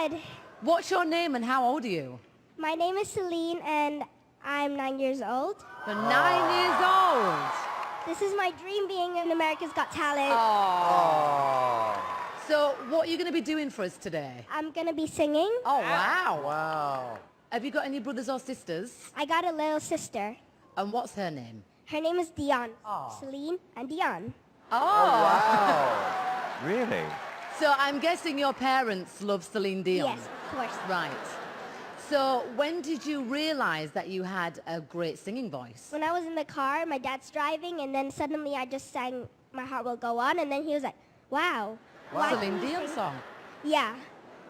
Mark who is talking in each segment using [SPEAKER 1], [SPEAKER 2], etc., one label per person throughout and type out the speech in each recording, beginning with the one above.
[SPEAKER 1] Good.
[SPEAKER 2] What's your name and how old are you?
[SPEAKER 1] My name is Celine and I'm 9 years old.
[SPEAKER 2] You're 9 years old.
[SPEAKER 1] This is my dream, being in America's Got Talent.
[SPEAKER 2] So what are you going to be doing for us today?
[SPEAKER 1] I'm going to be singing.
[SPEAKER 2] Oh, wow.
[SPEAKER 3] Wow.
[SPEAKER 2] Have you got any brothers or sisters?
[SPEAKER 1] I got a little sister.
[SPEAKER 2] And what's her name?
[SPEAKER 1] Her name is Dion. Celine and Dion.
[SPEAKER 3] Wow. Really?
[SPEAKER 2] So I'm guessing your parents love Celine Dion?
[SPEAKER 1] Yes, of course.
[SPEAKER 2] Right. So when did you realize that you had a great singing voice?
[SPEAKER 1] When I was in the car, my dad's driving, and then suddenly I just sang My Heart Will Go On, and then he was like, wow. Why
[SPEAKER 2] Celine
[SPEAKER 1] can you
[SPEAKER 2] Dion
[SPEAKER 1] sing?"
[SPEAKER 2] song.
[SPEAKER 1] Yeah.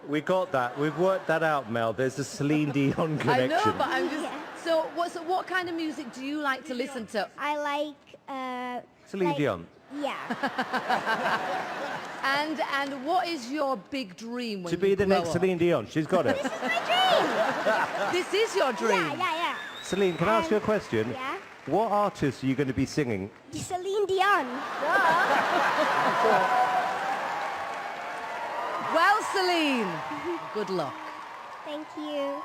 [SPEAKER 3] We got that. We've worked that out, Mel. There's a Celine Dion
[SPEAKER 2] I
[SPEAKER 3] connection.
[SPEAKER 2] know, but I'm just...
[SPEAKER 1] Yeah.
[SPEAKER 2] So what kind of music do you like to listen to?
[SPEAKER 1] I like,
[SPEAKER 3] Celine Dion.
[SPEAKER 1] Yeah.
[SPEAKER 2] And what is your big dream when
[SPEAKER 3] To be
[SPEAKER 2] you
[SPEAKER 3] the
[SPEAKER 2] grow
[SPEAKER 3] next
[SPEAKER 2] up?
[SPEAKER 3] Celine Dion. She's got it.
[SPEAKER 1] This is my dream.
[SPEAKER 2] This is your dream?
[SPEAKER 1] Yeah.
[SPEAKER 3] Celine, can I ask you a question?
[SPEAKER 1] Yeah.
[SPEAKER 3] What artist are you going to be singing?
[SPEAKER 1] Celine Dion.
[SPEAKER 2] Well, Celine, good luck.
[SPEAKER 1] Thank you.